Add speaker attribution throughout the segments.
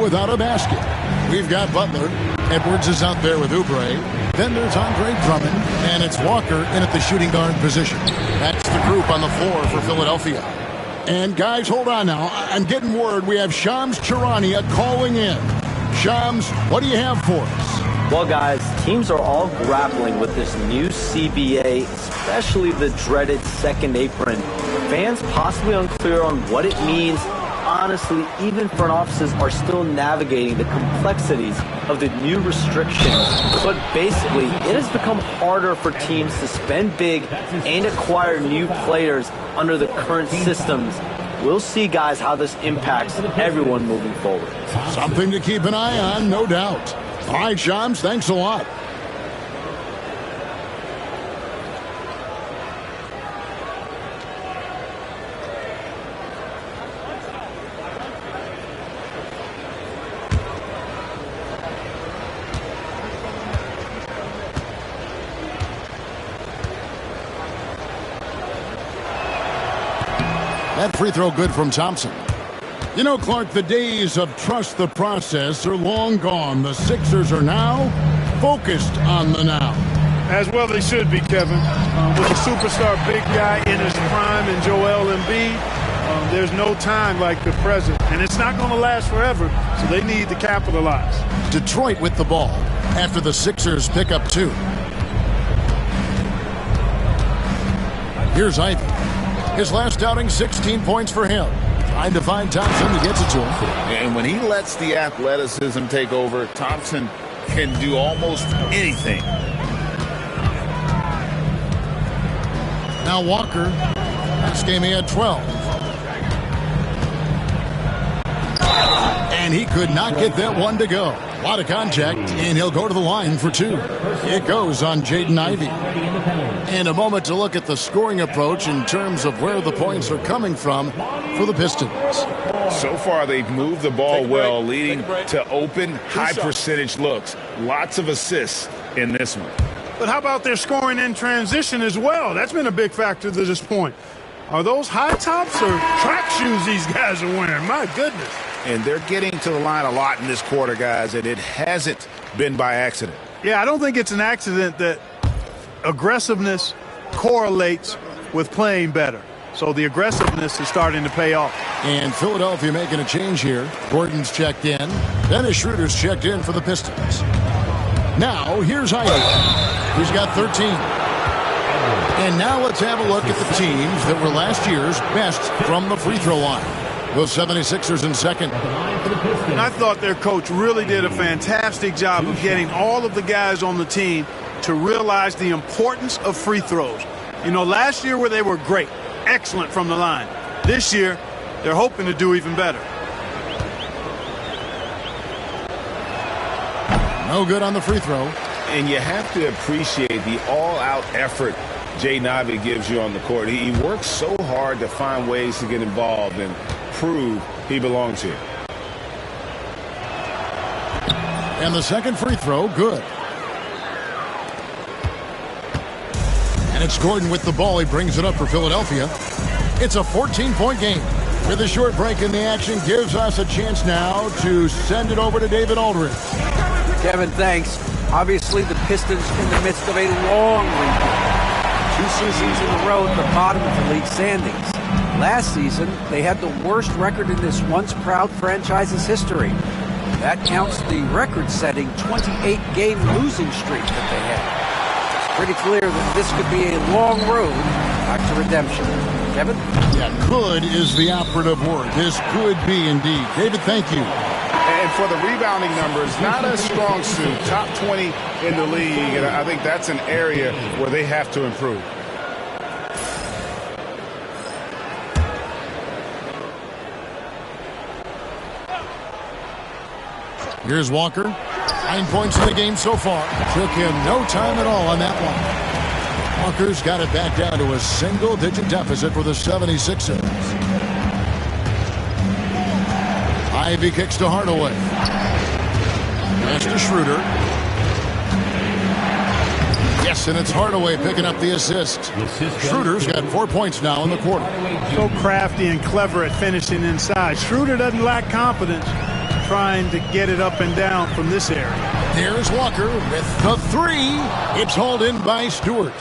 Speaker 1: without a basket. We've got Butler. Edwards is out there with Oubre. Then there's Andre Drummond, and it's Walker in at the shooting guard position. That's the group on the floor for Philadelphia. And guys, hold on now. I'm getting word we have Shams Charania calling in. Shams, what do you have for us?
Speaker 2: Well, guys, teams are all grappling with this new CBA, especially the dreaded second apron. Fans possibly unclear on what it means. Honestly, even front offices are still navigating the complexities of the new restrictions. But basically, it has become harder for teams to spend big and acquire new players under the current systems. We'll see, guys, how this impacts everyone moving forward.
Speaker 1: Something to keep an eye on, no doubt. All right, Shams, thanks a lot. That free throw good from Thompson. You know, Clark, the days of trust the process are long gone. The Sixers are now focused on the now.
Speaker 3: As well they should be, Kevin. With a superstar big guy in his prime in Joel Embiid, there's no time like the present. And it's not going to last forever, so they need to capitalize.
Speaker 1: Detroit with the ball after the Sixers pick up 2. Here's Ivy. His last outing, 16 points for him. Trying to find Thompson. He gets it to him.
Speaker 4: And when he lets the athleticism take over, Thompson can do almost anything.
Speaker 1: Now Walker. This game he had 12. And he could not get that one to go. A lot of contact, and he'll go to the line for 2. It goes on Jaden Ivey. And a moment to look at the scoring approach in terms of where the points are coming from for the Pistons.
Speaker 4: So far, they've moved the ball well, leading to open, high-percentage looks. Lots of assists in this one.
Speaker 3: But how about their scoring in transition as well? That's been a big factor to this point. Are those high tops or track shoes these guys are wearing? My goodness.
Speaker 4: And they're getting to the line a lot in this quarter, guys, and it hasn't been by accident.
Speaker 3: Yeah, I don't think it's an accident that aggressiveness correlates with playing better. So the aggressiveness is starting to pay off.
Speaker 1: And Philadelphia making a change here. Gordon's checked in. Dennis Schroeder's checked in for the Pistons. Now, here's Ivey, who's got 13. And now let's have a look at the teams that were last year's best from the free throw line. The 76ers in second.
Speaker 3: And I thought their coach really did a fantastic job of getting all of the guys on the team to realize the importance of free throws. You know, last year where they were great, excellent from the line. This year, they're hoping to do even better.
Speaker 1: No good on the free throw.
Speaker 4: And you have to appreciate the all-out effort Jaden Ivey gives you on the court. He works so hard to find ways to get involved and prove he belongs here.
Speaker 1: And the second free throw, good. And it's Gordon with the ball. He brings it up for Philadelphia. It's a 14-point game. With a short break in the action, gives us a chance now to send it over to David Aldridge.
Speaker 5: Kevin, thanks. Obviously, the Pistons in the midst of a long rebuild. 2 seasons in a row at the bottom of the league standings. Last season, they had the worst record in this once-proud franchise's history. That counts the record-setting 28-game losing streak that they had. It's pretty clear that this could be a long road back to redemption. Kevin?
Speaker 1: Yeah, could is the operative word. This could be indeed. David, thank you.
Speaker 4: And for the rebounding numbers, not a strong suit. Top 20 in the league, and I think that's an area where they have to improve.
Speaker 1: Here's Walker. 9 points in the game so far. Took him no time at all on that one. Walker's got it back down to a single-digit deficit for the 76ers. Ivy kicks to Hardaway. Pass to Schroeder. Yes, and it's Hardaway picking up the assist. Schroeder's got 4 points now in the quarter.
Speaker 3: So crafty and clever at finishing inside. Schroeder doesn't lack confidence. trying to get it up and down from this area.
Speaker 1: There's Walker with the three. It's hauled in by Stewart.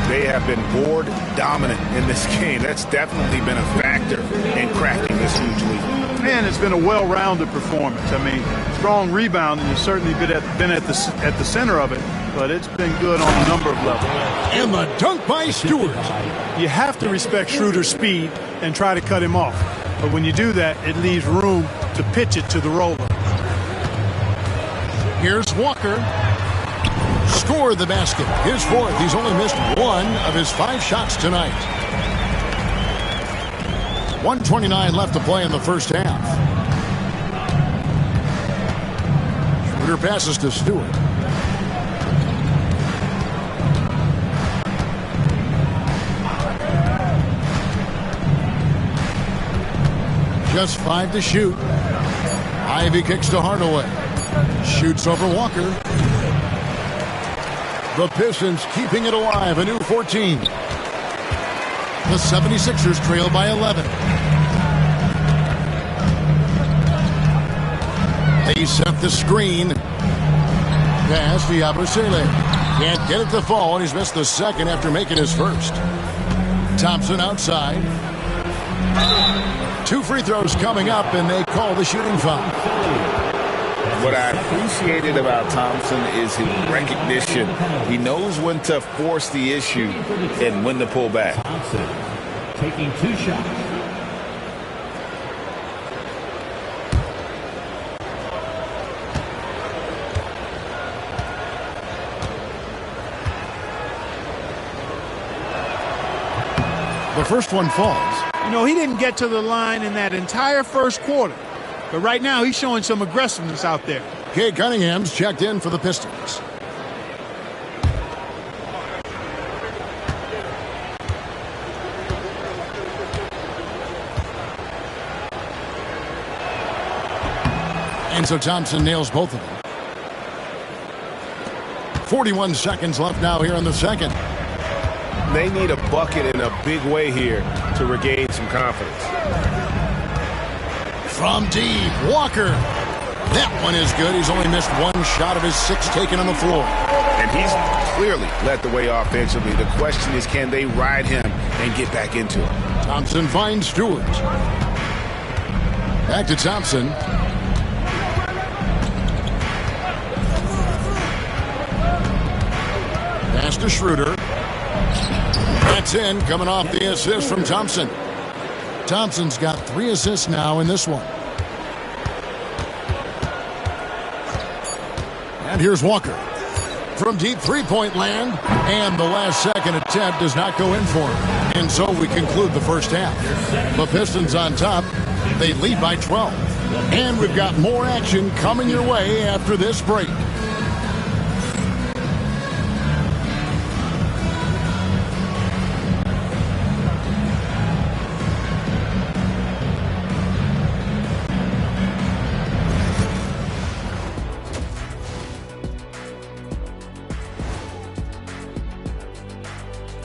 Speaker 4: They have been board dominant in this game. That's definitely been a factor in crafting this huge lead.
Speaker 3: And it's been a well-rounded performance. I mean, strong rebounding has certainly been at the center of it, but it's been good on a number of levels.
Speaker 1: And the dunk by Stewart.
Speaker 3: You have to respect Schroeder's speed and try to cut him off. But when you do that, it leaves room to pitch it to the roller.
Speaker 1: Here's Walker. Scored the basket. His fourth. He's only missed one of his 5 shots tonight. 1:29 left to play in the first half. Schroeder passes to Stewart. Just 5 to shoot. Ivy kicks to Hardaway. Shoots over Walker. The Pistons keeping it alive. A new 14. The 76ers trail by 11. They set the screen. Pass to Yabusele. Can't get it to fall, and he's missed the second after making his first. Thompson outside. 2 free throws coming up, and they call the shooting foul.
Speaker 4: What I appreciated about Thompson is his recognition. He knows when to force the issue and when to pull back.
Speaker 6: Thompson taking 2 shots.
Speaker 1: The first one falls.
Speaker 3: You know, he didn't get to the line in that entire first quarter. But right now, he's showing some aggressiveness out there.
Speaker 1: Cade Cunningham's checked in for the Pistons. And so Thompson nails both of them. 41 seconds left now here in the second.
Speaker 4: They need a bucket in a big way here to regain some confidence.
Speaker 1: From deep, Walker. That one is good. He's only missed 1 shot of his 6 taken on the floor.
Speaker 4: And he's clearly led the way offensively. The question is, can they ride him and get back into it?
Speaker 1: Thompson finds Stewart. Back to Thompson. Pass to Schroeder. That's in, coming off the assist from Thompson. Thompson's got 3 assists now in this one. And here's Walker. From deep three-point land, and the last second attempt does not go in for him. And so we conclude the first half. The Pistons on top. They lead by 12. And we've got more action coming your way after this break.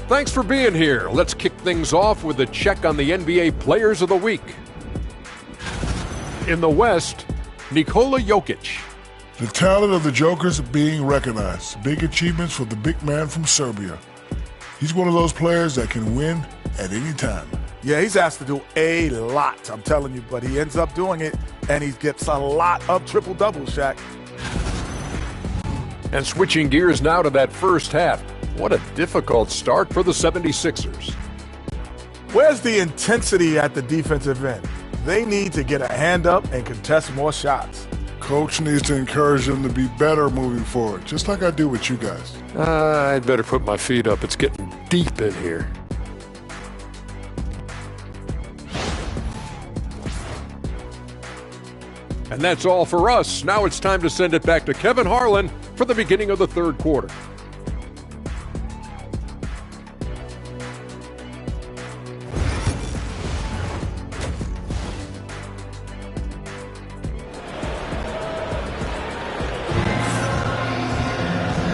Speaker 7: Thanks for being here. Let's kick things off with a check on the NBA Players of the Week. In the West, Nikola Jokic.
Speaker 8: The talent of the Jokers being recognized. Big achievements for the big man from Serbia. He's one of those players that can win at any time.
Speaker 9: Yeah, he's asked to do a lot, I'm telling you, but he ends up doing it, and he gets a lot of triple-doubles, Shaq.
Speaker 7: And switching gears now to that first half. What a difficult start for the 76ers.
Speaker 9: Where's the intensity at the defensive end? They need to get a hand up and contest more shots.
Speaker 8: Coach needs to encourage them to be better moving forward, just like I do with you guys.
Speaker 7: I'd better put my feet up. It's getting deep in here. And that's all for us. Now it's time to send it back to Kevin Harlan for the beginning of the third quarter.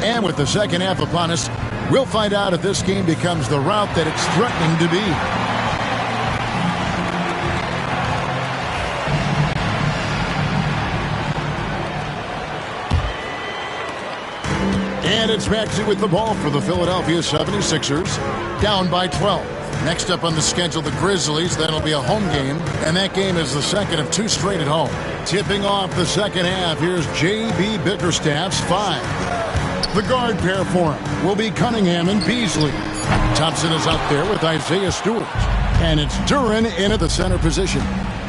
Speaker 1: And with the second half upon us, we'll find out if this game becomes the route that it's threatening to be. And it's Maxey with the ball for the Philadelphia 76ers, down by 12. Next up on the schedule, the Grizzlies. That'll be a home game, and that game is the second of 2 straight at home. Tipping off the second half, here's J.B. Bickerstaff's 5. The guard pair for him will be Cunningham and Beasley. Thompson is out there with Isaiah Stewart, and it's Duren in at the center position.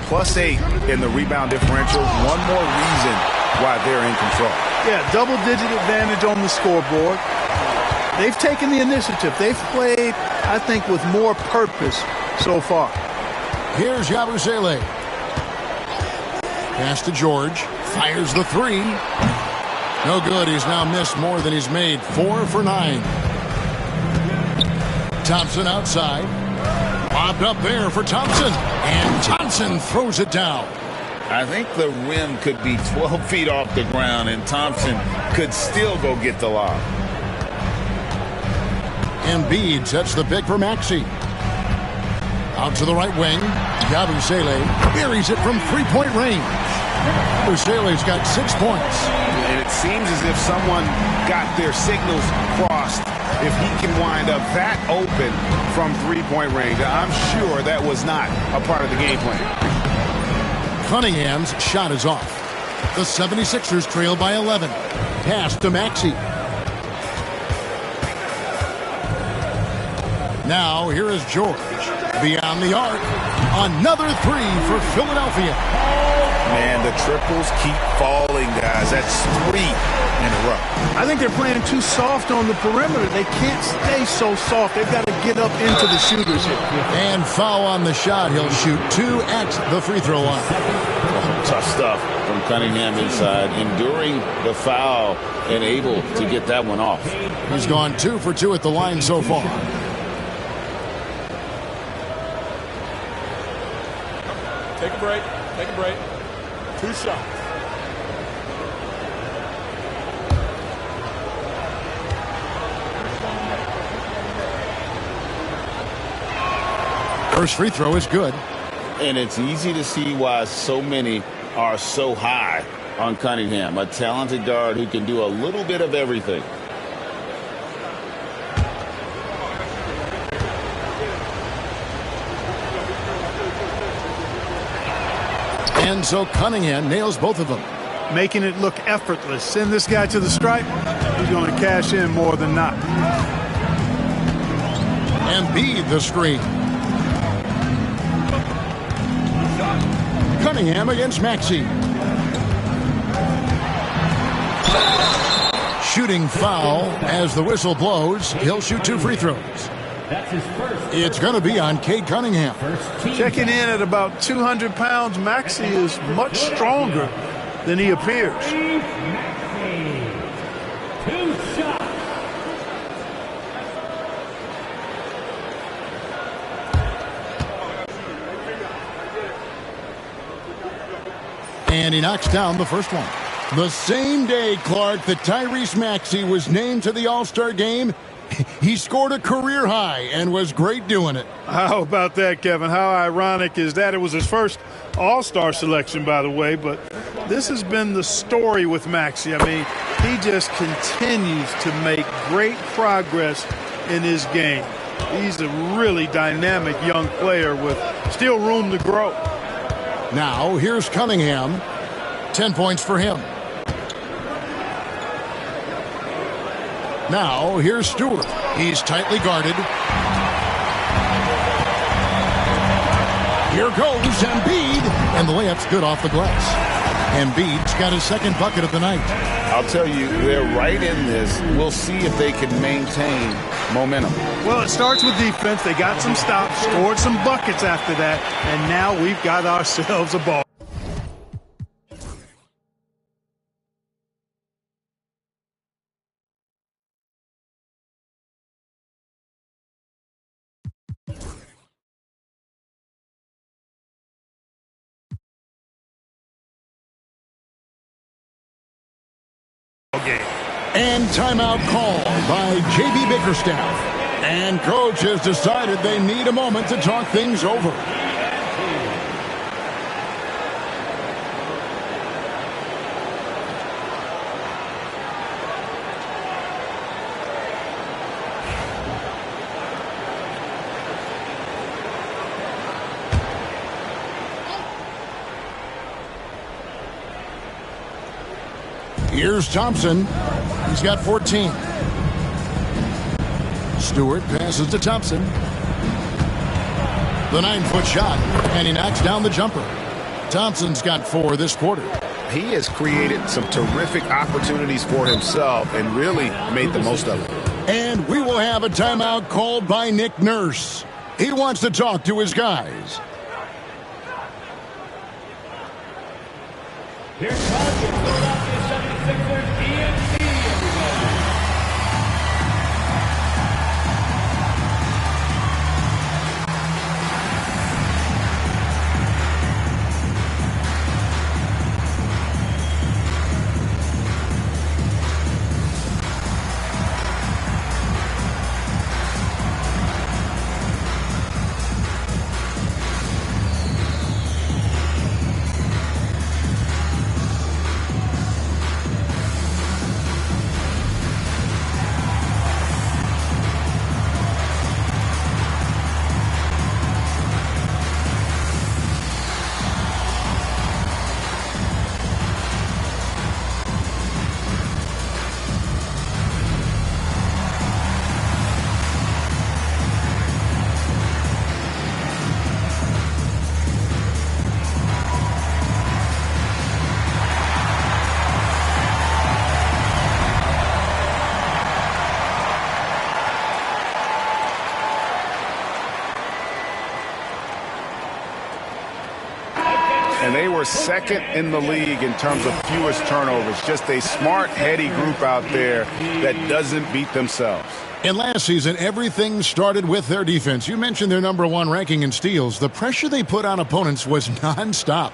Speaker 4: +8 in the rebound differential. One more reason why they're in control.
Speaker 3: Yeah, double-digit advantage on the scoreboard. They've taken the initiative. They've played, I think, with more purpose so far.
Speaker 1: Here's Yabusele. Pass to George. Fires the 3. No good. He's now missed more than he's made. 4 for 9. Thompson outside. Lobbed up there for Thompson. And Thompson throws it down.
Speaker 4: I think the rim could be 12 feet off the ground, and Thompson could still go get the lob.
Speaker 1: Embiid sets the pick for Maxey. Out to the right wing. Yabusele buries it from 3-point range. Yabusele's got 6 points.
Speaker 4: And it seems as if someone got their signals crossed. If he can wind up that open from 3-point range, I'm sure that was not a part of the game plan.
Speaker 1: Cunningham's shot is off. The 76ers trail by 11. Pass to Maxey. Now here is George. Beyond the arc. Another 3 for Philadelphia.
Speaker 4: Man, the triples keep falling, guys. That's 3 in a row.
Speaker 3: I think they're playing too soft on the perimeter. They can't stay so soft. They've got to get up into the shooters here.
Speaker 1: And foul on the shot. He'll shoot 2 at the free throw line.
Speaker 4: Tough stuff from Cunningham inside, enduring the foul and able to get that one off.
Speaker 1: He's gone 2 for 2 at the line so far.
Speaker 9: Take a break. Take a break. 2 shots.
Speaker 1: First free throw is good.
Speaker 4: And it's easy to see why so many are so high on Cunningham, a talented guard who can do a little bit of everything.
Speaker 1: And so Cunningham nails both of them.
Speaker 3: Making it look effortless. Send this guy to the stripe. He's going to cash in more than not.
Speaker 1: Embiid the screen. Cunningham against Maxey. Shooting foul as the whistle blows. He'll shoot 2 free throws.
Speaker 6: That's his first.
Speaker 1: It's going to be on Cade Cunningham.
Speaker 3: Checking in at about 200 pounds, Maxey is much stronger than he appears.
Speaker 6: 2 shots.
Speaker 1: And he knocks down the first one. The same day, Clark, that Tyrese Maxey was named to the All-Star game, he scored a career high and was great doing it.
Speaker 3: How about that, Kevin? How ironic is that? It was his first All-Star selection, by the way, but this has been the story with Maxey. I mean, he just continues to make great progress in his game. He's a really dynamic young player with still room to grow.
Speaker 1: Now, here's Cunningham. 10 points for him. Now, here's Stewart. He's tightly guarded. Here goes Embiid. And the layup's good off the glass. Embiid's got his second bucket of the night.
Speaker 4: I'll tell you, they're right in this. We'll see if they can maintain momentum.
Speaker 3: Well, it starts with defense. They got some stops, scored some buckets after that, and now we've got ourselves a ball.
Speaker 1: And timeout called by J.B. Bickerstaff. And coach has decided they need a moment to talk things over. Here's Thompson. He's got 14. Stewart passes to Thompson. The 9-foot shot, and he knocks down the jumper. Thompson's got 4 this quarter.
Speaker 4: He has created some terrific opportunities for himself and really made the most of it.
Speaker 1: And we will have a timeout called by Nick Nurse. He wants to talk to his guys.
Speaker 6: Here comes the Philadelphia 76ers, ENT, everybody.
Speaker 4: And they were second in the league in terms of fewest turnovers. Just a smart, heady group out there that doesn't beat themselves.
Speaker 1: And last season, everything started with their defense. You mentioned their #1 ranking in steals. The pressure they put on opponents was nonstop.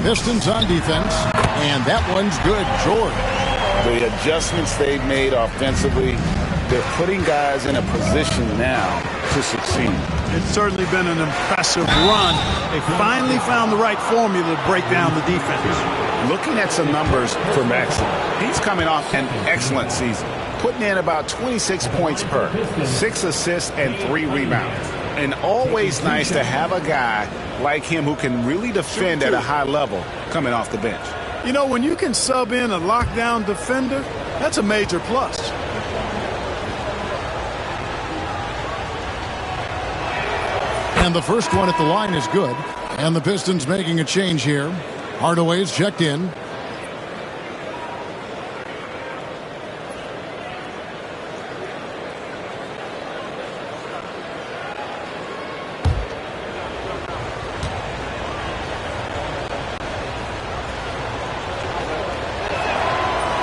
Speaker 1: Pistons on defense, and that one's good. George.
Speaker 4: The adjustments they've made offensively, they're putting guys in a position now to succeed.
Speaker 3: It's certainly been an impressive run. They finally found the right formula to break down the defense.
Speaker 4: Looking at some numbers for Maxey, he's coming off an excellent season, putting in about 26 points per, 6 assists, and 3 rebounds. And always nice to have a guy like him who can really defend at a high level coming off the bench.
Speaker 3: You know, when you can sub in a lockdown defender, that's a major plus.
Speaker 1: And the first one at the line is good. And the Pistons making a change here. Hardaway's checked in.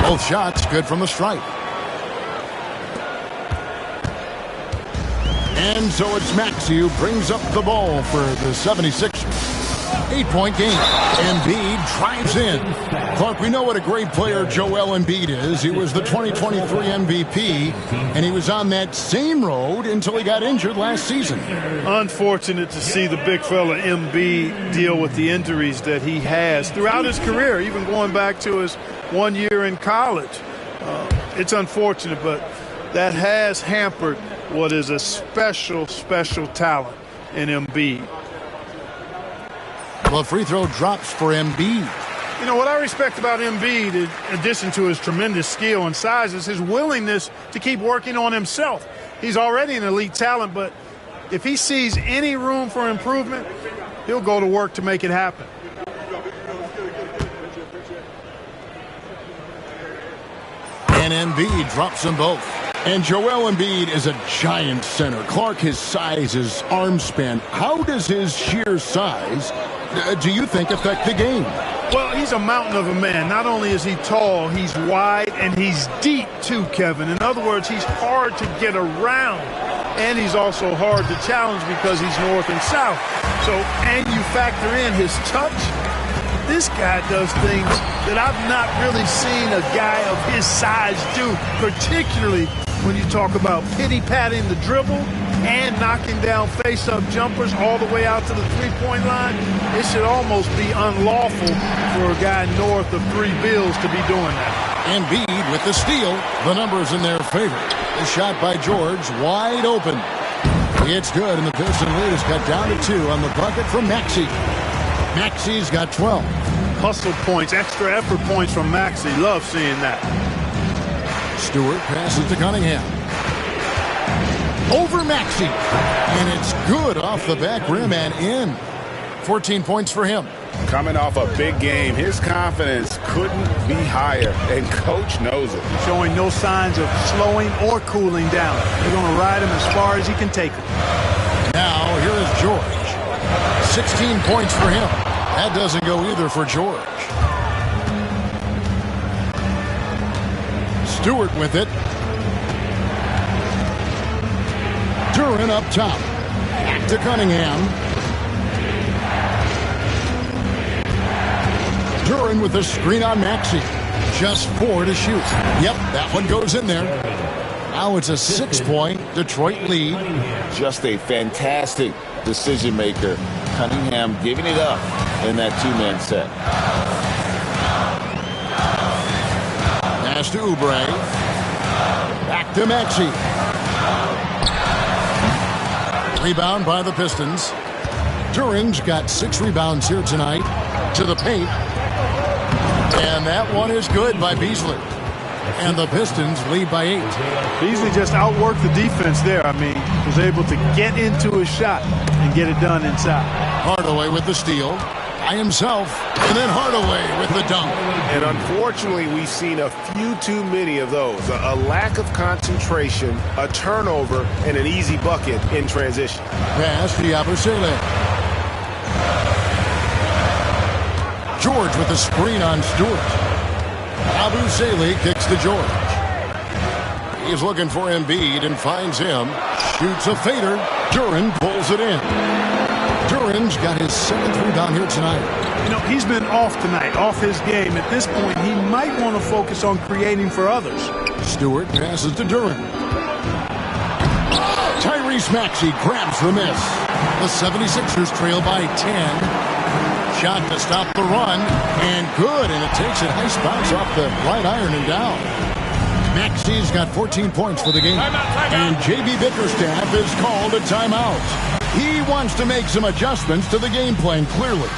Speaker 1: Both shots good from the stripe. And so it's Maxey who brings up the ball for the 76ers. 8-point game. Embiid drives in. Clark, we know what a great player Joel Embiid is. He was the 2023 MVP, and he was on that same road until he got injured last season.
Speaker 3: Unfortunate to see the big fella Embiid deal with the injuries that he has throughout his career, even going back to his 1 year in college. It's unfortunate, but that has hampered what is a special, special talent in Embiid.
Speaker 1: Well, free throw drops for Embiid.
Speaker 3: You know, what I respect about Embiid, in addition to his tremendous skill and size, is his willingness to keep working on himself. He's already an elite talent, but if he sees any room for improvement, he'll go to work to make it happen.
Speaker 1: And Embiid drops them both. And Joel Embiid is a giant center. Clark, his size, his arm span. How does his sheer size, do you think, affect the game?
Speaker 3: Well, he's a mountain of a man. Not only is he tall, he's wide, and he's deep, too, Kevin. In other words, he's hard to get around. And he's also hard to challenge because he's north and south. So, and you factor in his touch. This guy does things that I've not really seen a guy of his size do, particularly when you talk about pity-patting the dribble and knocking down face-up jumpers all the way out to the three-point line. It should almost be unlawful for a guy north of $3 billion to be doing that.
Speaker 1: Embiid with the steal. The numbers in their favor. The shot by George, wide open. It's good, and the Piston lead is cut down to 2 on the bucket from Maxey. Maxey's got 12.
Speaker 3: Hustle points, extra effort points from Maxey. Love seeing that.
Speaker 1: Stewart passes to Cunningham. Over Maxey. And it's good off the back rim and in. 14 points for him.
Speaker 4: Coming off a big game, his confidence couldn't be higher, and Coach knows it.
Speaker 3: Showing no signs of slowing or cooling down. They're going to ride him as far as he can take him.
Speaker 1: Now, here is George. 16 points for him. That doesn't go either for George. Stewart with it. Duren up top. Back to Cunningham. Duren with the screen on Maxey. Just 4 to shoot. Yep, that one goes in there. Now it's a 6-point Detroit lead.
Speaker 10: Just a fantastic decision maker. Cunningham giving it up in that 2-man set.
Speaker 1: Pass to Oubre. Back to Maxey. Rebound by the Pistons. Duren's got 6 rebounds here tonight. To the paint. And that one is good by Beasley. And the Pistons lead by 8.
Speaker 3: Beasley just outworked the defense there. I mean, was able to get into his shot and get it done inside.
Speaker 1: Hardaway with the steal by himself. And then Hardaway with the dunk.
Speaker 4: And unfortunately, we've seen a few too many of those. A lack of concentration, a turnover, and an easy bucket in transition.
Speaker 1: Pass to Yabusele. George with the screen on Stewart. Yabusele kicks to George. He's looking for Embiid and finds him. Shoots a fader. Duren pulls it in. Duren's got his 7th rebound here tonight.
Speaker 3: You know, he's been off tonight, off his game. At this point, he might want to focus on creating for others.
Speaker 1: Stewart passes to Duren. Tyrese Maxey grabs the miss. The 76ers trail by 10. Shot to stop the run, and good, and it takes a nice bounce off the right iron and down. Maxey's got 14 points for the game, and J.B. Bickerstaff is called a timeout. He wants to make some adjustments to the game plan, clearly.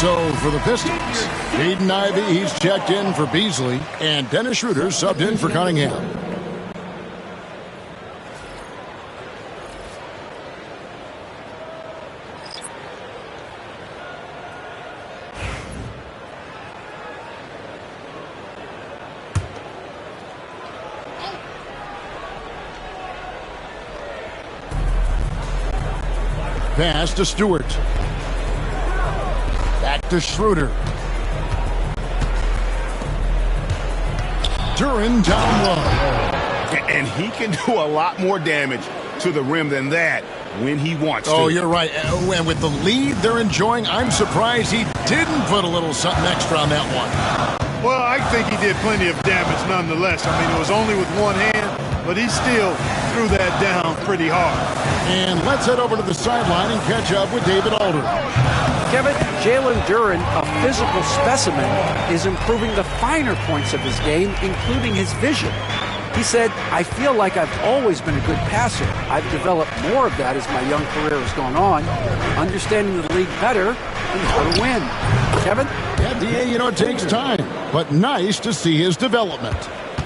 Speaker 1: So for the Pistons, Jaden Ivey, he's checked in for Beasley, and Dennis Schroeder subbed in for Cunningham. Pass to Stewart. Back to Schroeder. Duren down low.
Speaker 4: And he can do a lot more damage to the rim than that when he wants to.
Speaker 1: Oh, you're right. And with the lead they're enjoying, I'm surprised he didn't put a little something extra on that one.
Speaker 3: Well, I think he did plenty of damage nonetheless. I mean, it was only with one hand, but he still threw that down pretty hard.
Speaker 1: And let's head over to the sideline and catch up with David Alder.
Speaker 5: Kevin, Jalen Duren, a physical specimen, is improving the finer points of his game, including his vision. He said, I feel like I've always been a good passer. I've developed more of that as my young career has gone on, understanding the league better and how to win. Kevin?
Speaker 1: Yeah, D.A., it takes time, but nice to see his development.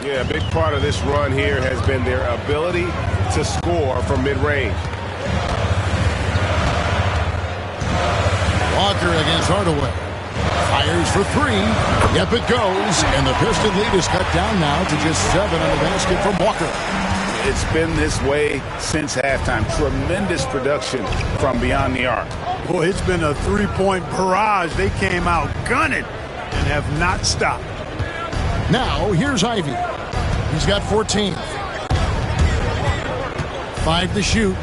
Speaker 4: Yeah, a big part of this run here has been their ability to score from mid-range.
Speaker 1: Walker against Hardaway. Fires for three. Yep, it goes. And the Piston lead is cut down now to just 7 on the basket from Walker.
Speaker 4: It's been this way since halftime. Tremendous production from beyond the arc.
Speaker 3: Boy, it's been a three-point barrage. They came out gunning and have not stopped.
Speaker 1: Now, here's Ivy. He's got 14. 5 to shoot.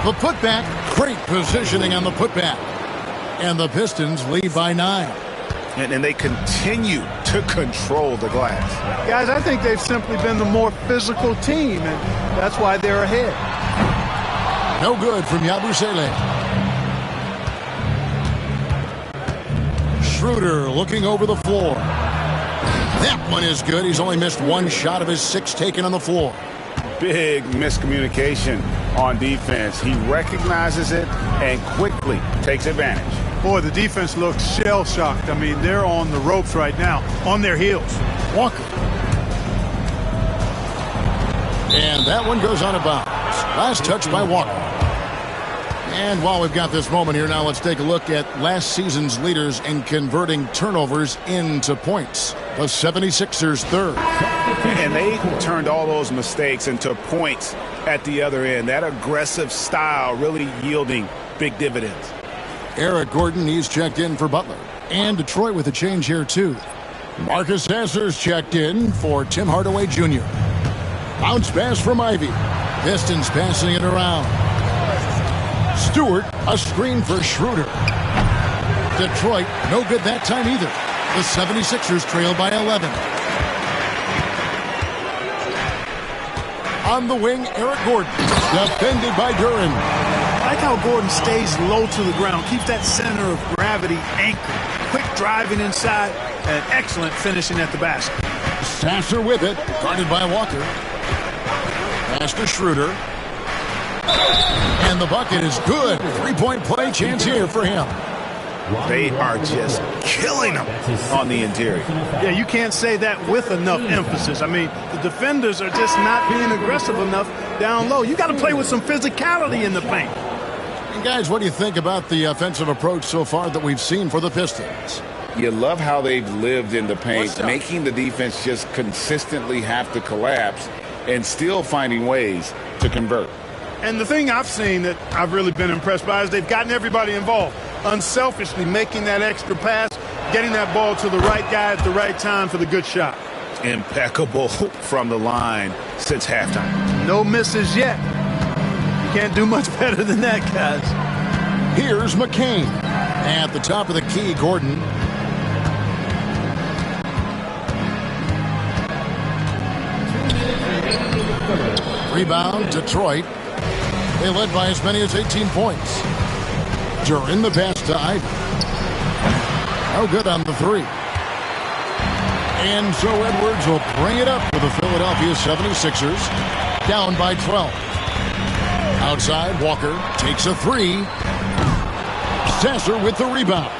Speaker 1: The putback. Great positioning on the putback. And the Pistons lead by 9.
Speaker 4: And they continue to control the glass.
Speaker 3: Guys, I think they've simply been the more physical team, and that's why they're ahead.
Speaker 1: No good from Yabusele. Schroeder looking over the floor. That one is good. He's only missed one shot of his 6 taken on the floor.
Speaker 4: Big miscommunication on defense. He recognizes it and quickly takes advantage.
Speaker 3: Boy, the defense looks shell-shocked. I mean, they're on the ropes right now, on their heels.
Speaker 1: Walker. And that one goes out of bounds. Last touch by Walker. And while we've got this moment here, now let's take a look at last season's leaders in converting turnovers into points. The 76ers third.
Speaker 4: And they turned all those mistakes into points at the other end. That aggressive style really yielding big dividends.
Speaker 1: Eric Gordon, he's checked in for Butler. And Detroit with a change here, too. Marcus Sasser's checked in for Tim Hardaway Jr. Bounce pass from Ivy. Pistons passing it around. Stewart, a screen for Schroeder. Detroit, no good that time either. The 76ers trail by 11. On the wing, Eric Gordon. Defended by Duren.
Speaker 3: I like how Gordon stays low to the ground, keeps that center of gravity anchored. Quick driving inside and excellent finishing at the basket.
Speaker 1: Sasser with it, guarded by Walker. Pass to Schroeder. And the bucket is good. 3-point play chance here for him.
Speaker 4: They are just killing them on the interior.
Speaker 3: Yeah, you can't say that with enough emphasis. I mean, the defenders are just not being aggressive enough down low. You got to play with some physicality in the paint.
Speaker 1: And guys, what do you think about the offensive approach so far that we've seen for the Pistons?
Speaker 10: You love how they've lived in the paint, making the defense just consistently have to collapse and still finding ways to convert.
Speaker 3: And the thing I've seen that I've really been impressed by is they've gotten everybody involved. Unselfishly making that extra pass, getting that ball to the right guy at the right time for the good shot.
Speaker 4: Impeccable from the line since halftime.
Speaker 3: No misses yet. You can't do much better than that, guys.
Speaker 1: Here's McCain. At the top of the key, Gordon. Rebound, Detroit. They led by as many as 18 points. Duren the pass to Ivy. No good on the 3. And so Edwards will bring it up for the Philadelphia 76ers. Down by 12. Outside, Walker takes a 3. Sasser with the rebound.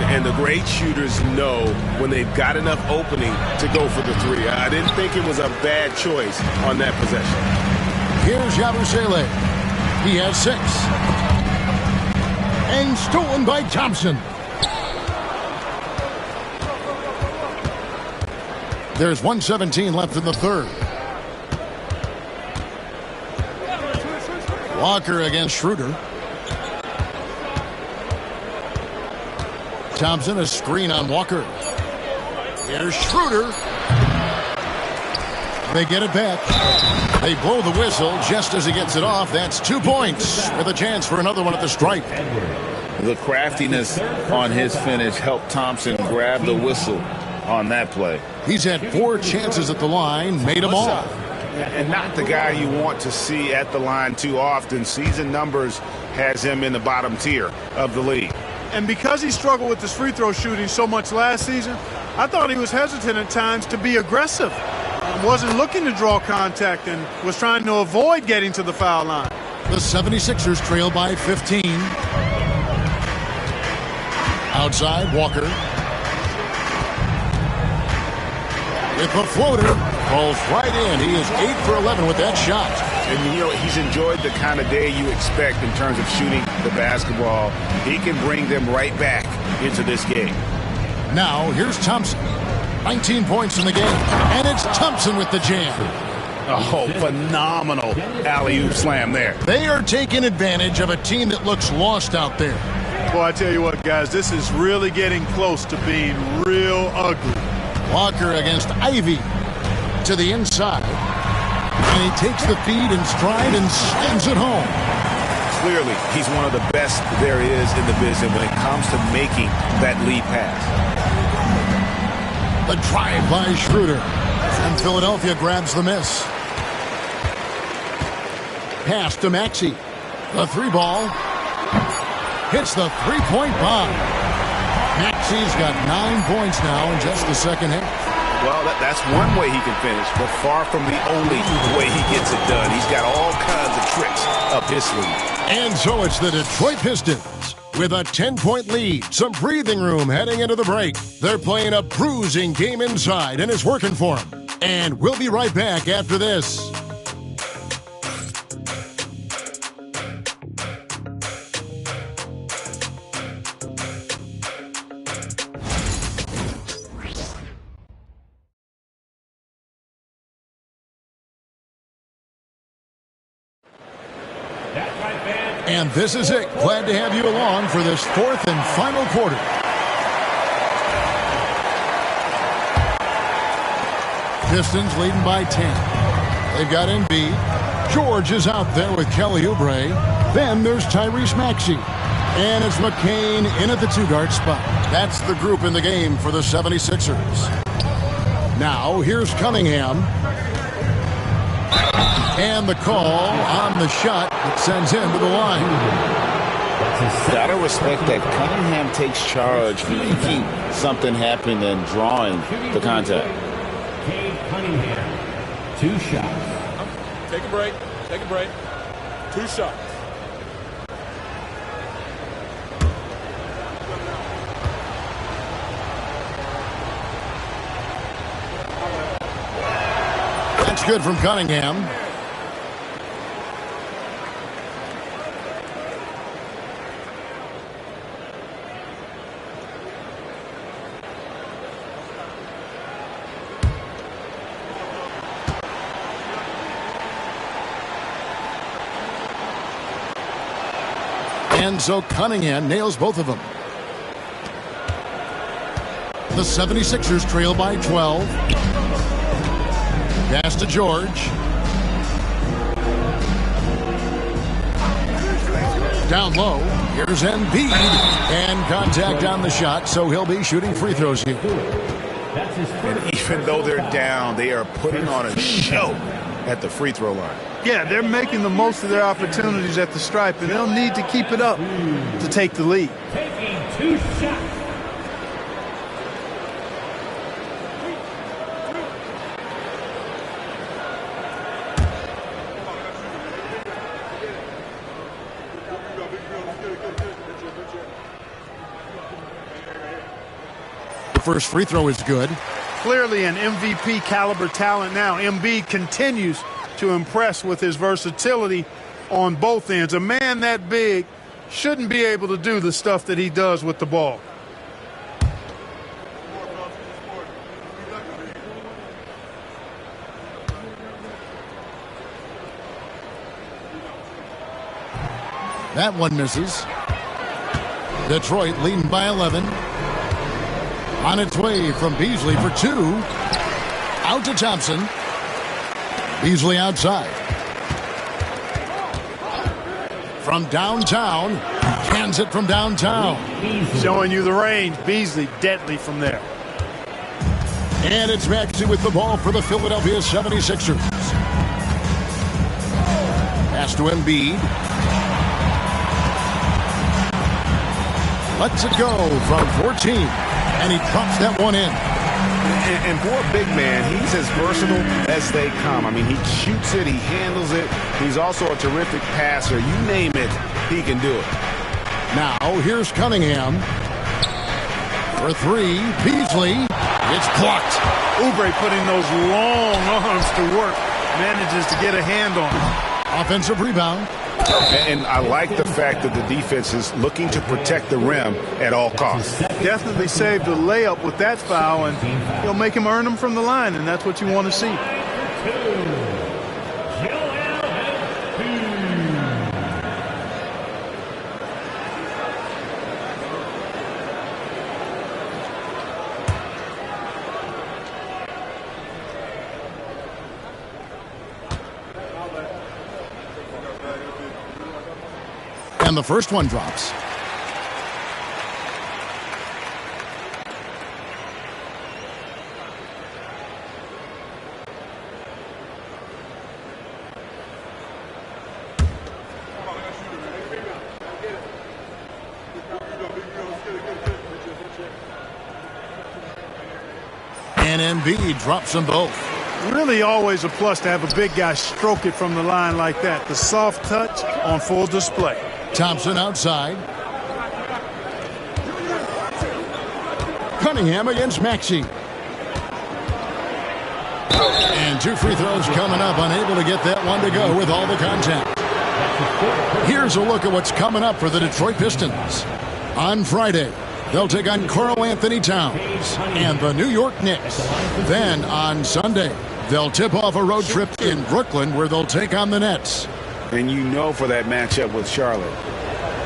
Speaker 11: And the great shooters know when they've got enough opening to go for the 3. I didn't think it was a bad choice on that possession.
Speaker 1: Here's Yabusele. He has 6. And stolen by Thompson. There's 1:17 left in the third. Walker against Schroeder. Thompson, a screen on Walker. Here's Schroeder. They get it back. They blow the whistle just as he gets it off. That's 2 points with a chance for another one at the stripe.
Speaker 10: The craftiness on his finish helped Thompson grab the whistle on that play.
Speaker 1: He's had 4 chances at the line, made them all.
Speaker 4: and not the guy you want to see at the line too often. Season numbers has him in the bottom tier of the league.
Speaker 3: And because he struggled with his free throw shooting so much last season, I thought he was hesitant at times to be aggressive. Wasn't looking to draw contact and was trying to avoid getting to the foul line.
Speaker 1: The 76ers trail by 15. Outside, Walker. With a floater, falls right in. He is 8 for 11 with that shot.
Speaker 4: And, he's enjoyed the kind of day you expect in terms of shooting the basketball. He can bring them right back into this game.
Speaker 1: Now, here's Thompson. 19 points in the game. And it's Thompson with the jam.
Speaker 4: Oh, phenomenal alley-oop slam there.
Speaker 1: They are taking advantage of a team that looks lost out there.
Speaker 3: Well, I tell you what, guys, this is really getting close to being real ugly.
Speaker 1: Walker against Ivy to the inside. And he takes the feed in stride and slams it home.
Speaker 4: Clearly, he's one of the best there is in the business when it comes to making that lead pass.
Speaker 1: The drive by Schroeder. And Philadelphia grabs the miss. Pass to Maxey. The three ball. Hits the three-point bomb. Maxey's got 9 points now in just the second half.
Speaker 4: Well, that's one way he can finish, but far from the only way he gets it done. He's got all kinds of tricks up his sleeve.
Speaker 1: And so it's the Detroit Pistons with a 10-point lead. Some breathing room heading into the break. They're playing a bruising game inside, and it's working for them. And we'll be right back after this. And this is it. Glad to have you along for this fourth and final quarter. Pistons leading by 10. They've got Embiid. George is out there with Kelly Oubre. Then there's Tyrese Maxey. And it's McCain in at the two-guard spot. That's the group in the game for the 76ers. Now, here's Cunningham. And the call on the shot that sends him to the line.
Speaker 10: Gotta respect that Cunningham takes charge, making something happen and drawing the contact.
Speaker 6: Cade Cunningham, 2 shots.
Speaker 7: Take a break. Take a break. 2 shots.
Speaker 1: That's good from Cunningham. And so Cunningham nails both of them. The 76ers trail by 12. Pass to George. Down low. Here's Embiid. And contact on the shot, so he'll be shooting free throws here.
Speaker 4: And even though they're down, they are putting on a show at the free throw line.
Speaker 3: Yeah, they're making the most of their opportunities at the stripe, and they'll need to keep it up to take the lead.
Speaker 6: Taking 2 shots.
Speaker 1: The first free throw is good.
Speaker 3: Clearly an MVP caliber talent now. Embiid continues to impress with his versatility on both ends. A man that big shouldn't be able to do the stuff that he does with the ball.
Speaker 1: That one misses. Detroit leading by 11. On its way from Beasley for 2. Out to Thompson. Beasley outside. From downtown. Cans it from downtown.
Speaker 3: Showing you the range. Beasley deadly from there.
Speaker 1: And it's Maxey with the ball for the Philadelphia 76ers. Pass to Embiid. Lets it go from 14. And he drops that one in.
Speaker 4: And for a big man, he's as versatile as they come. I mean, he shoots it, he handles it. He's also a terrific passer. You name it, he can do it.
Speaker 1: Now, here's Cunningham. For three, Beasley. It's blocked.
Speaker 3: Oubre putting those long arms to work. Manages to get a hand on it.
Speaker 1: Offensive rebound.
Speaker 4: And I like the fact that the defense is looking to protect the rim at all costs.
Speaker 3: Definitely saved the layup with that foul, and he'll make him earn them from the line, and that's what you want to see.
Speaker 1: And the first one drops. And Embiid drops them both.
Speaker 3: Really always a plus to have a big guy stroke it from the line like that. The soft touch on full display.
Speaker 1: Thompson outside. Cunningham against Maxey. And two free throws coming up, unable to get that one to go with all the contact. Here's a look at what's coming up for the Detroit Pistons. On Friday, they'll take on Karl-Anthony Towns and the New York Knicks. Then on Sunday, they'll tip off a road trip in Brooklyn where they'll take on the Nets.
Speaker 4: And you know for that matchup with Charlotte,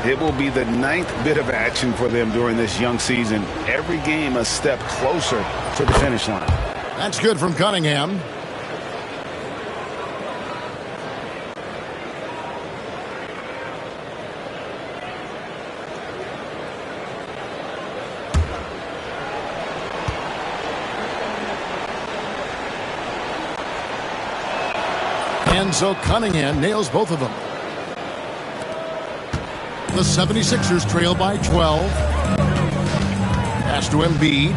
Speaker 4: it will be the 9th bit of action for them during this young season. Every game a step closer to the finish line.
Speaker 1: That's good from Cunningham. And so Cunningham nails both of them. The 76ers trail by 12. Pass to Embiid.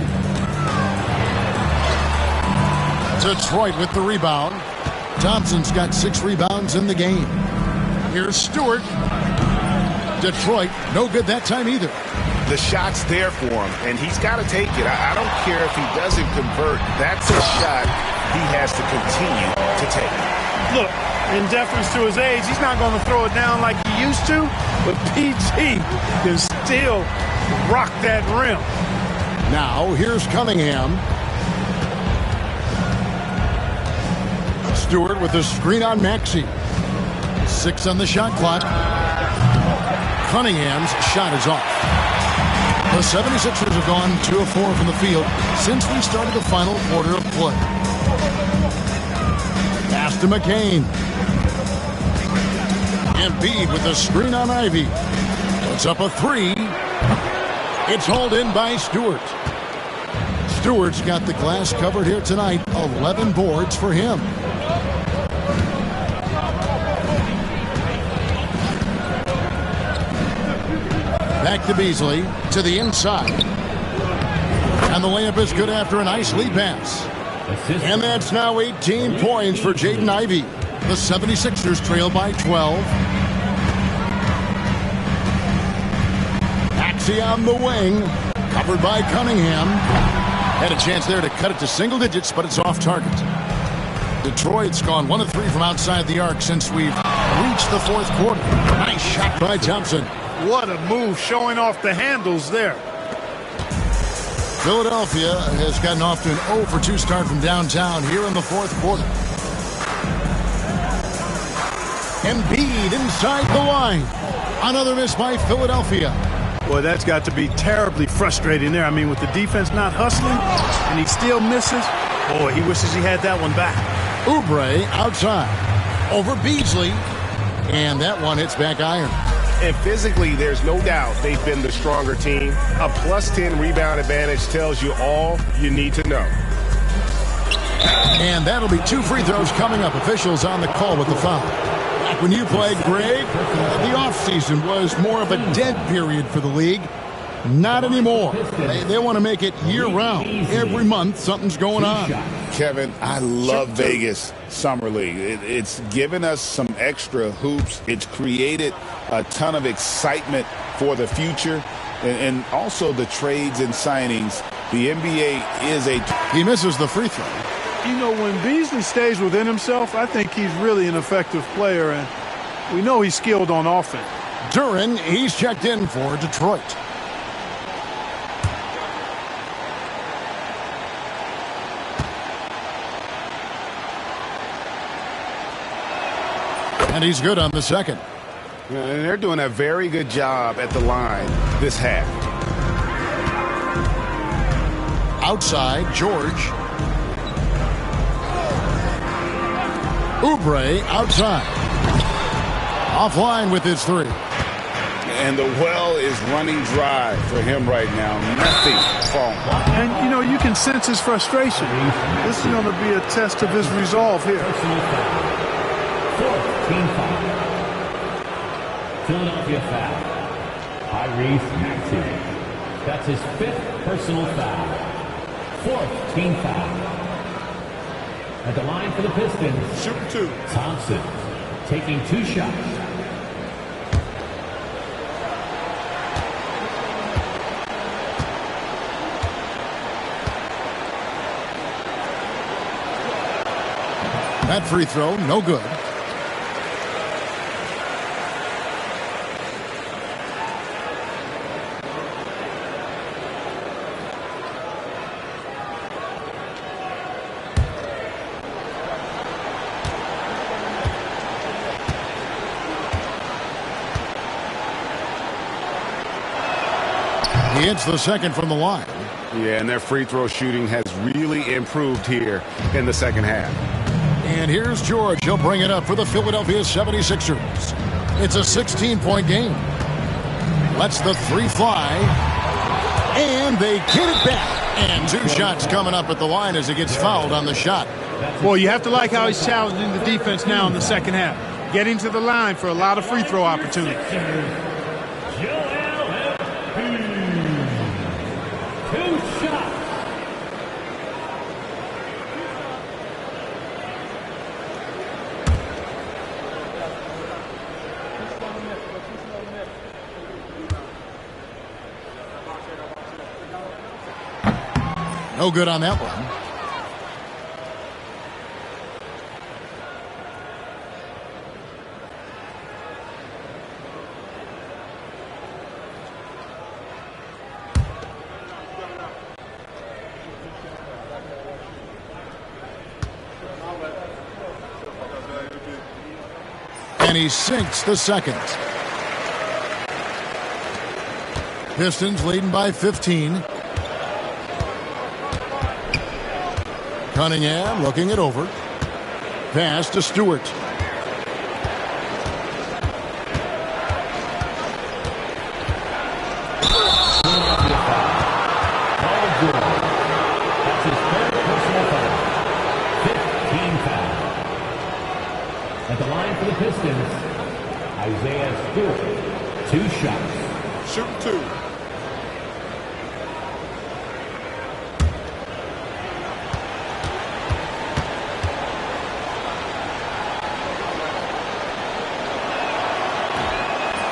Speaker 1: Detroit with the rebound. Thompson's got 6 rebounds in the game. Here's Stewart. Detroit, no good that time either.
Speaker 4: The shot's there for him, and he's got to take it. I don't care if he doesn't convert. That's a shot he has to continue to take.
Speaker 3: Look, in deference to his age, he's not going to throw it down like he used to, but PG can still rock that rim.
Speaker 1: Now, here's Cunningham. Stewart with the screen on Maxey. 6 on the shot clock. Cunningham's shot is off. The 76ers have gone 2 of 4 from the field since we started the final quarter of play. Pass to McCain. Embiid with the screen on Ivy. Puts up a 3. It's hauled in by Stewart. Stewart's got the glass covered here tonight. 11 boards for him. Back to Beasley, to the inside. And the layup is good after a nice lead pass. And that's now 18 points for Jaden Ivey. The 76ers trail by 12. Maxey on the wing, covered by Cunningham. Had a chance there to cut it to single digits, but it's off target. Detroit's gone 1 of 3 from outside the arc since we've reached the 4th quarter. Nice shot by Thompson.
Speaker 3: What a move, showing off the handles there.
Speaker 1: Philadelphia has gotten off to an 0 for 2 start from downtown here in the 4th quarter. Embiid inside the line. Another miss by Philadelphia.
Speaker 3: Boy, that's got to be terribly frustrating there. I mean, with the defense not hustling and he still misses, boy, he wishes he had that one back.
Speaker 1: Oubre outside. Over Beasley. And that one hits back iron.
Speaker 11: And physically, there's no doubt they've been the stronger team. A +10 rebound advantage tells you all you need to know.
Speaker 1: And that'll be 2 free throws coming up. Officials on the call with the foul. Back when you played, Greg, the offseason was more of a dead period for the league. Not anymore. They want to make it year-round. Every month, something's going on.
Speaker 10: Kevin, I love Vegas Summer League. It's given us some extra hoops. It's created a ton of excitement for the future. And also the trades and signings. The NBA is a...
Speaker 1: He misses the free throw.
Speaker 3: You know, when Beasley stays within himself, I think he's really an effective player, and we know he's skilled on offense.
Speaker 1: Duren, he's checked in for Detroit. And he's good on the second.
Speaker 4: And they're doing a very good job at the line this half.
Speaker 1: Outside, George. Oubre outside. Offline with his three.
Speaker 10: And the well is running dry for him right now. Nothing falling.
Speaker 3: And, you know, you can sense his frustration. This is going to be a test of his resolve here.
Speaker 6: Fourth team foul. Philadelphia foul. Tyrese Maxey. That's his fifth personal foul. Fourth team foul. At the line for the Pistons.
Speaker 9: Shooting two.
Speaker 6: Thompson taking 2 shots.
Speaker 1: That free throw, no good. He hits the second from the line.
Speaker 4: Yeah, and their free throw shooting has really improved here in the second half.
Speaker 1: And here's George. He'll bring it up for the Philadelphia 76ers. It's a 16-point game. Lets the three fly. And they get it back. And 2 shots coming up at the line as he gets fouled on the shot.
Speaker 3: Well, you have to like how he's challenging the defense now in the second half. Getting to the line for a lot of free throw opportunities.
Speaker 1: No good on that one. And he sinks the second. Pistons leading by 15. Cunningham looking it over. Pass to Stewart.
Speaker 6: That's his third personal foul. 15 foul. At the line for the Pistons, Isaiah Stewart. 2 shots.
Speaker 9: Shooting two.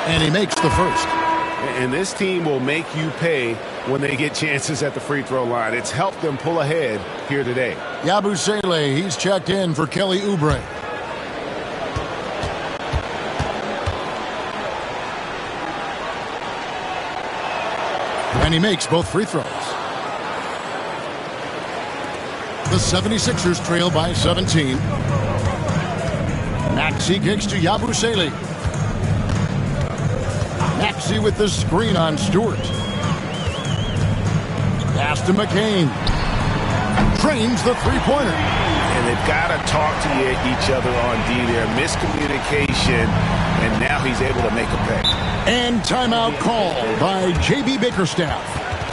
Speaker 1: And he makes the first.
Speaker 4: And this team will make you pay when they get chances at the free throw line. It's helped them pull ahead here today.
Speaker 1: Yabusele, he's checked in for Kelly Oubre. And he makes both free throws. The 76ers trail by 17. Maxey kicks to Yabusele. Maxey with the screen on Stewart. Pass to McCain. Trains the three-pointer.
Speaker 4: And they've got to talk to each other on D there. Miscommunication, and now he's able to make a pay.
Speaker 1: And timeout called by J.B. Bickerstaff.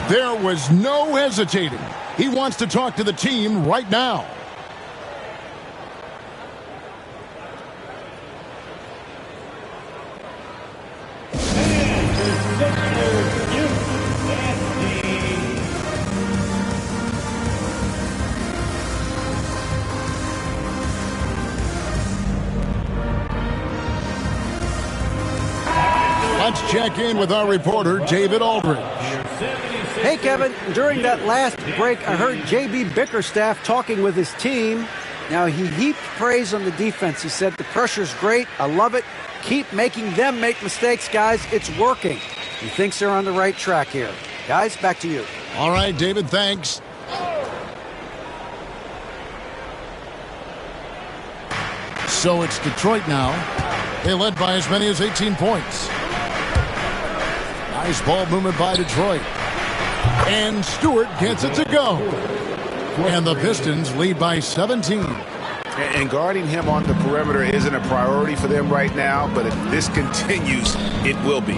Speaker 1: There was no hesitating. He wants to talk to the team right now. check in with our reporter, David Aldridge.
Speaker 5: Hey, Kevin. During that last break, I heard J.B. Bickerstaff talking with his team. Now, he heaped praise on the defense. He said, the pressure's great. I love it. Keep making them make mistakes, guys. It's working. He thinks they're on the right track here. Guys, back to you.
Speaker 1: All right, David, thanks. So it's Detroit now. They led by as many as 18 points. Nice ball movement by Detroit. And Stewart gets it to go. And the Pistons lead by 17.
Speaker 4: And guarding him on the perimeter isn't a priority for them right now, but if this continues, it will be.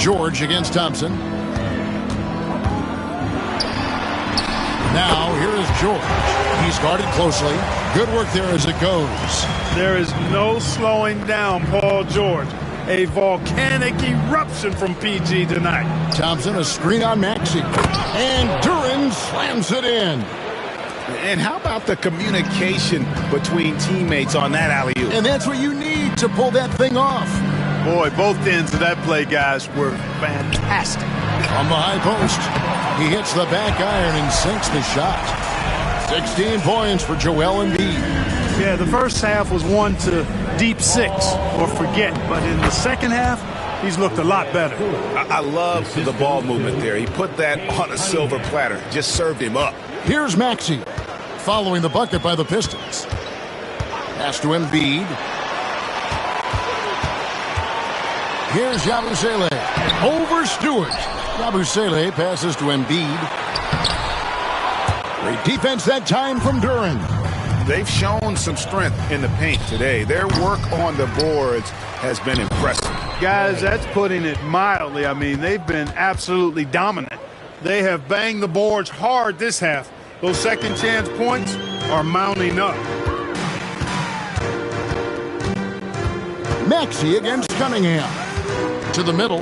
Speaker 1: George against Thompson. Now, here is George. He's guarded closely. Good work there as it goes.
Speaker 3: There is no slowing down Paul George. A volcanic eruption from PG tonight.
Speaker 1: Thompson, a screen on Maxey. And Duren slams it in.
Speaker 4: And how about the communication between teammates on that alley-oop?
Speaker 1: And that's what you need to pull that thing off.
Speaker 3: Boy, both ends of that play, guys, were fantastic.
Speaker 1: From the high post, he hits the back iron and sinks the shot. 16 points for Joel Embiid.
Speaker 3: Yeah, the first half was 1 to deep 6 or forget, but in the second half, he's looked a lot better.
Speaker 4: I love the ball movement there. He put that on a silver platter, just served him up.
Speaker 1: Here's Maxey, following the bucket by the Pistons. Pass to Embiid. Here's Yabusele over Stewart. Yabusele passes to Embiid. Great defense that time from Duren.
Speaker 4: They've shown some strength in the paint today. Their work on the boards has been impressive.
Speaker 3: Guys, that's putting it mildly. I mean, they've been absolutely dominant. They have banged the boards hard this half. Those second chance points are mounting up.
Speaker 1: Maxey against Cunningham. To the middle.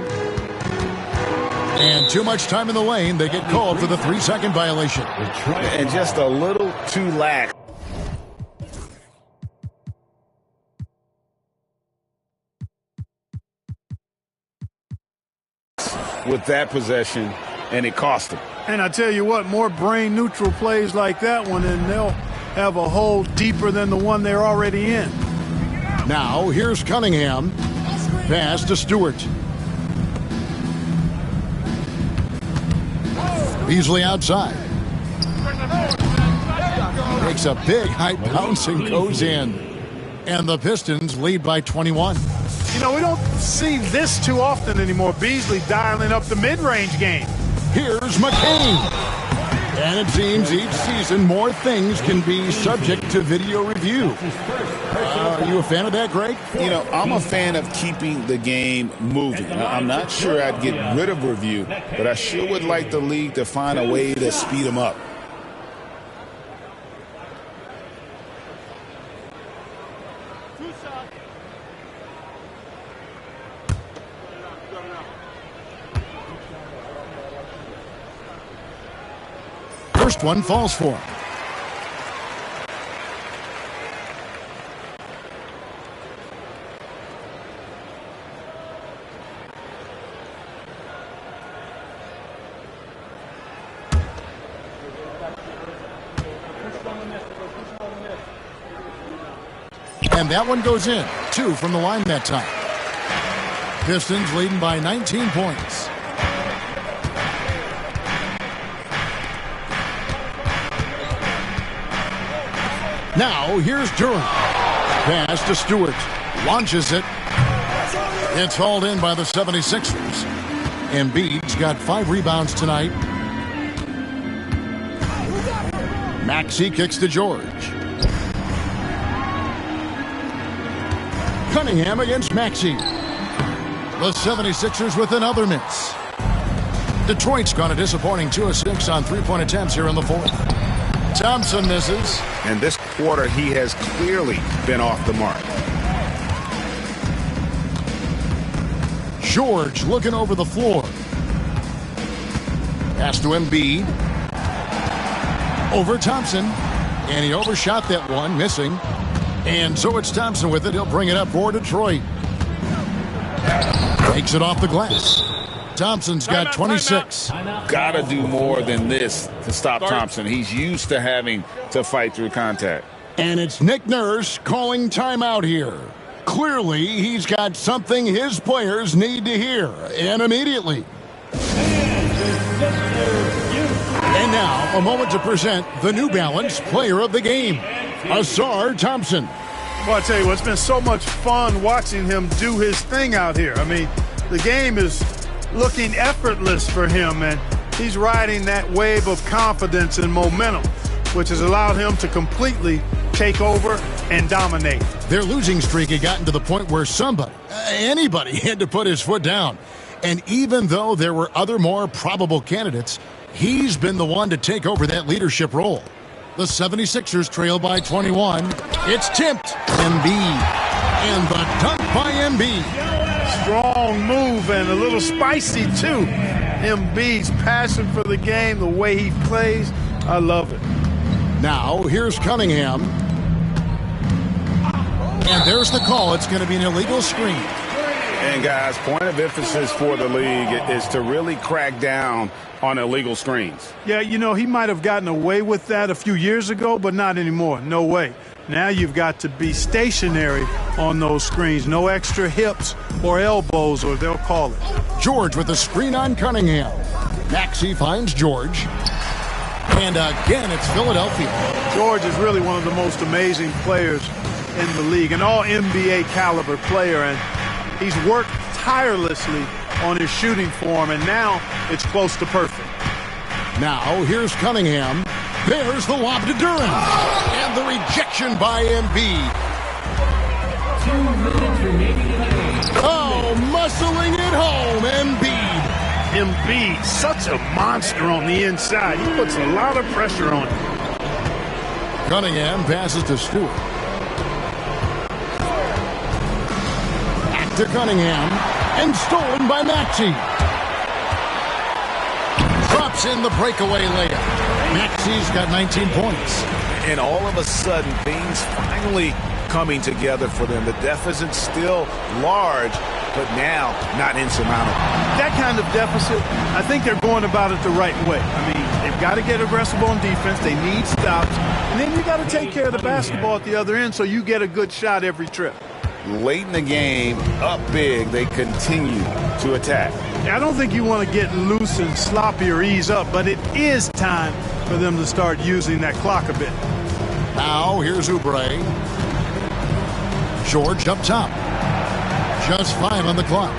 Speaker 1: And too much time in the lane. They get called for the 3-second violation.
Speaker 4: And just a little too lax. With that possession, and it cost them.
Speaker 3: And I tell you what, more brain-neutral plays like that one, and they'll have a hole deeper than the one they're already in.
Speaker 1: Now, here's Cunningham. Pass to Stewart. Beasley outside. Makes a big high bounce and goes in. And the Pistons lead by 21.
Speaker 3: You know, we don't see this too often anymore. Beasley dialing up the mid-range game.
Speaker 1: Here's McCain. And it seems each season more things can be subject to video review. Are you a fan of that, Greg?
Speaker 10: You know, I'm a fan of keeping the game moving. I'm not sure I'd get rid of review, but I sure would like the league to find a way to speed them up.
Speaker 1: First one falls for him. And that one goes in. 2 from the line that time. Pistons leading by 19 points. Now, here's Duren. Pass to Stewart. Launches it. It's hauled in by the 76ers. Embiid's got 5 rebounds tonight. Maxey kicks to George. Cunningham against Maxey. The 76ers with another miss. Detroit's gone a disappointing 2 of 6 on 3-point attempts here in the fourth. Thompson misses.
Speaker 4: And this quarter, he has clearly been off the mark.
Speaker 1: George looking over the floor. Pass to Embiid. Over Thompson. And he overshot that one, missing. And so it's Thompson with it. He'll bring it up for Detroit. Takes it off the glass. Thompson's got 26.
Speaker 10: Got to do more than this to stop Thompson. He's used to having to fight through contact.
Speaker 1: And it's Nick Nurse calling timeout here. Clearly, he's got something his players need to hear, and immediately. And now, a moment to present the New Balance Player of the Game, Ausar Thompson.
Speaker 3: Well, I tell you what, it's been so much fun watching him do his thing out here. I mean, the game is looking effortless for him, and he's riding that wave of confidence and momentum, which has allowed him to completely take over and dominate.
Speaker 1: Their losing streak had gotten to the point where somebody, anybody, had to put his foot down. And even though there were other more probable candidates, he's been the one to take over that leadership role. The 76ers trail by 21. It's tipped. Embiid. And the dunk by Embiid.
Speaker 3: Strong move and a little spicy, too. Embiid's passion for the game, the way he plays, I love it.
Speaker 1: Now, here's Cunningham. And there's the call. It's going to be an illegal screen.
Speaker 10: And, guys, point of emphasis for the league is to really crack down on illegal screens.
Speaker 3: Yeah, you know, he might have gotten away with that a few years ago, but not anymore. No way. Now you've got to be stationary on those screens. No extra hips or elbows, or they'll call it.
Speaker 1: George with a screen on Cunningham. Maxey finds George. And again, it's Philadelphia.
Speaker 3: George is really one of the most amazing players in the league, an all-NBA caliber player, and he's worked tirelessly on his shooting form, and now it's close to perfect.
Speaker 1: Now, here's Cunningham. There's the lob to Duren. And the rejection by Embiid.
Speaker 6: 2 minutes remaining in the game.
Speaker 1: Oh, muscling it home, Embiid.
Speaker 3: Embiid, such a monster on the inside. He puts a lot of pressure on him.
Speaker 1: Cunningham passes to Stewart. Back to Cunningham. And stolen by Maxey. Drops in the breakaway layup. Maxey's got 19 points.
Speaker 4: And all of a sudden, things finally coming together for them. The deficit's still large, but now not insurmountable.
Speaker 3: That kind of deficit, I think they're going about it the right way. I mean, they've got to get aggressive on defense. They need stops. And then you got to take care of the basketball at the other end so you get a good shot every trip.
Speaker 10: Late in the game, up big, they continue to attack.
Speaker 3: I don't think you want to get loose and sloppy or ease up, but it is time for them to start using that clock a bit.
Speaker 1: Now, here's Oubre. George up top. Just 5 on the clock.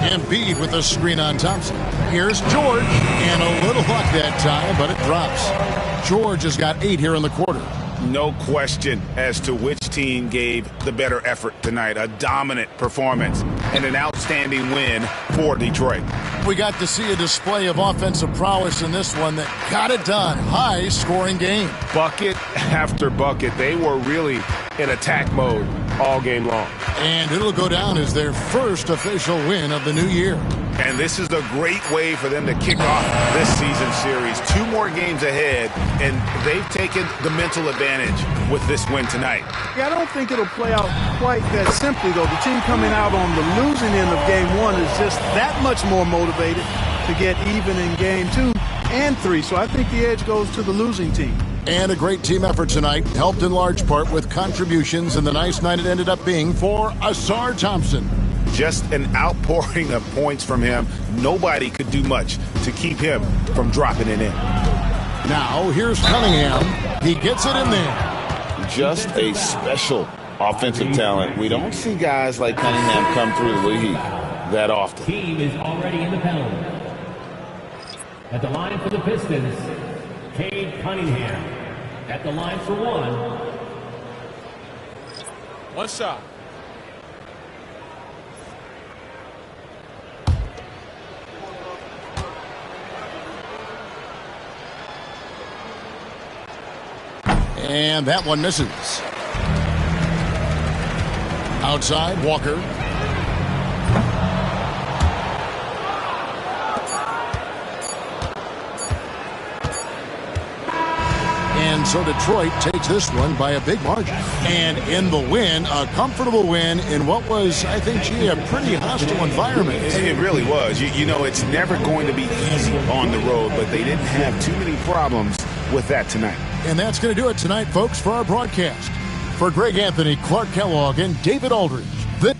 Speaker 1: Embiid with a screen on Thompson. Here's George. And a little luck that time, but it drops. George has got 8 here in the quarter.
Speaker 10: No question as to which team gave the better effort tonight. A dominant performance and an outstanding win for Detroit.
Speaker 1: We got to see a display of offensive prowess in this one that got it done. High-scoring game.
Speaker 11: Bucket after bucket. They were really in attack mode all game long.
Speaker 1: And it'll go down as their first official win of the new year.
Speaker 10: And this is a great way for them to kick off this season series. 2 more games ahead, and they've taken the mental advantage with this win tonight.
Speaker 3: Yeah, I don't think it'll play out quite that simply, though. The team coming out on the losing end of game 1 is just that much more motivated to get even in game 2 and 3. So I think the edge goes to the losing team.
Speaker 1: And a great team effort tonight, helped in large part with contributions, and the nice night it ended up being for Ausar Thompson.
Speaker 10: Just an outpouring of points from him. Nobody could do much to keep him from dropping it in.
Speaker 1: Now, here's Cunningham. He gets it in there.
Speaker 10: Just a special offensive talent. We don't see guys like Cunningham come through the league that often.
Speaker 6: Team is already in the penalty. At the line for the Pistons, Cade Cunningham. At the line for 1.
Speaker 11: One shot.
Speaker 1: And that one misses. Outside, Walker. And so Detroit takes this one by a big margin. And in the win, a comfortable win in what was, I think, a pretty hostile environment.
Speaker 10: It really was. You know, it's never going to be easy on the road, but they didn't have too many problems with that tonight.
Speaker 1: And that's going to do it tonight, folks, for our broadcast. For Greg Anthony, Clark Kellogg, and David Aldridge, the